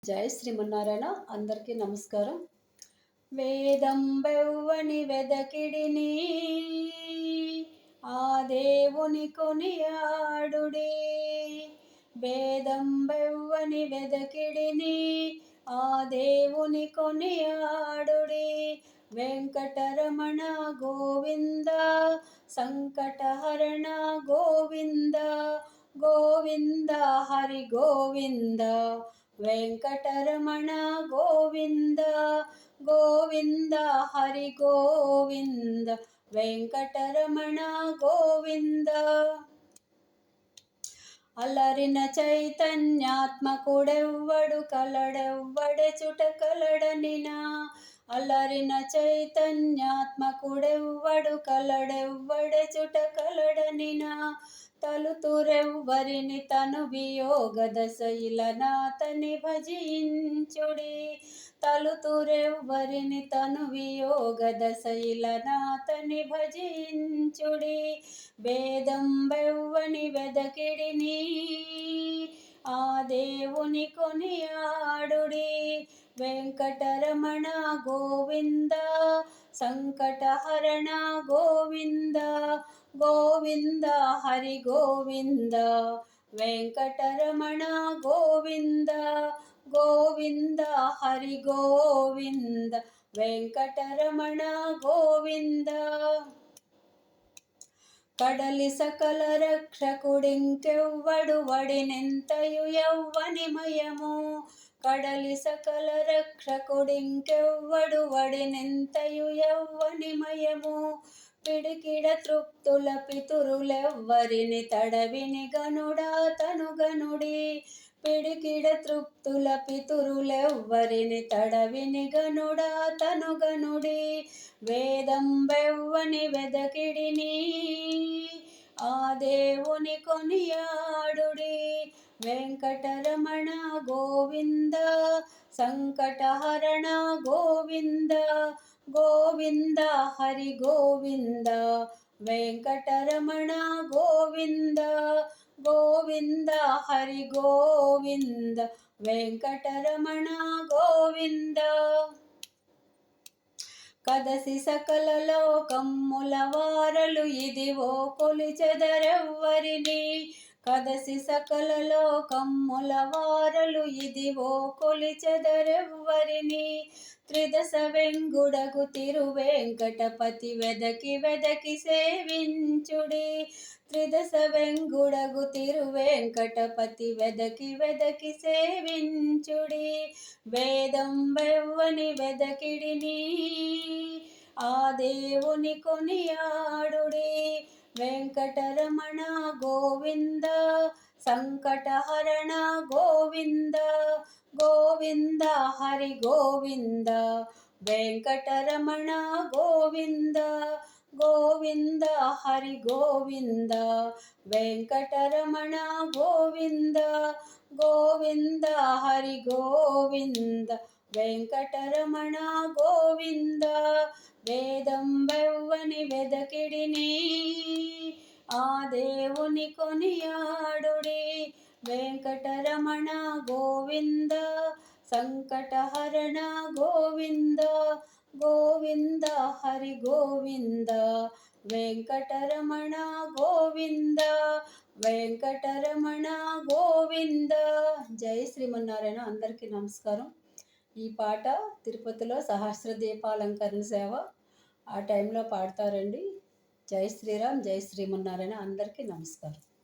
జై శ్రీమన్నారాయణ. అందరికీ నమస్కారం. వేదం బెవ్వని వెదకిడిని ఆ దేవుని కొనియాడుడి. వేదం బెవ్వని వెదకిడిని ఆ దేవుని కొనియాడుడి. వెంకటరమణ గోవింద సంకటహరణ గోవింద గోవింద హరి గోవింద. వెంకటరమణ గోవింద గోవింద హరి గోవింద. వెంకటరమణ గోవింద. అలరిన చైతన్యాత్మకుడెవ్వడు కలడెవ్వడెచుట కలడనినా. అలరిన చైతన్యాత్మకుడెవ్వడు కలడెవ్వడెచుట కలడనినా. తలుతురెవ్వరిని తను వియోగ దశయిలనాతని భజించుడి. తలుతురెవ్వరిని తను వియోగ దశయిలనాతని భజించుడి. వేదం బెవ్వని వెదకిడిని ఆ దేవుని కొనియాడుడి. వెంకటరమణ గోవింద సంకటహరణ గోవింద గోవింద హరి గోవింద. వెంకటరమణ గోవింద గోవింద హరి గోవింద. వెంకటరమణ గోవింద. కడలి సకల రక్షకుడింకెవ్వడు వడినెంతయు యవ్వనిమయము. కడలి సకల రక్షకుడింకెవ్వడు వడినెంతయు యవ్వనిమయము. పిడికిడ తృప్తుల పితురులెవ్వరిని తడవిని గనుడా తనుగనుడి. పిడికిడ తృప్తుల పితురులెవ్వరిని తడవిని గనుడా తనుగనుడి. వేదం బెవ్వని వెదకిడిని ఆ దేవుని కొనియాడుడి. వెంకటరమణ గోవింద సంకటహరణ గోవింద గోవింద హరి గోవింద. వెంకటరమణ గోవింద గోవింద హరి గోవింద. వెంకటరమణ గోవింద. కదసి సకల లోకమ్ముల వారలు ఇదివో కొలిచెదరెవ్వరిని. కదసి సకల లోకమ్ముల వారలు ఇదివో కొలిచెదరెవ్వరిని. త్రిదశ వెంగుడగు తిరువేంకటపతి వెదకి వెదకి సేవించుడి. త్రిదశ వెంగుడగు తిరువేంకటపతి వెదకి వెదకి సేవించుడి. వేదం బెవ్వని వెదకిడిని ఆ దేవుని కొనియాడుడి. వెంకటరమణ గోవింద సంకటహరణ గోవింద గోవింద హరి గోవింద. వెంకటరమణ గోవింద గోవింద హరి గోవింద. వెంకటరమణ గోవింద గోవింద హరి గోవింద. వెంకటరమణ గోవింద. వేదం బెవ్వని వెదకిడిని ఆ దేవుని కొనియాడుడి. వెంకటరమణ గోవింద సంకటహరణ గోవింద గోవింద హరి గోవింద. వెంకటరమణ గోవింద వెంకటరమణ గోవింద. జై శ్రీమన్నారాయణ. అందరికీ నమస్కారం. ఈ పాట తిరుపతిలో సహస్ర దీపాలంకరణ సేవ ఆ టైంలో పాడతారండి. జై శ్రీరామ్. జై శ్రీమన్నారాయణ. అందరికీ నమస్కారం.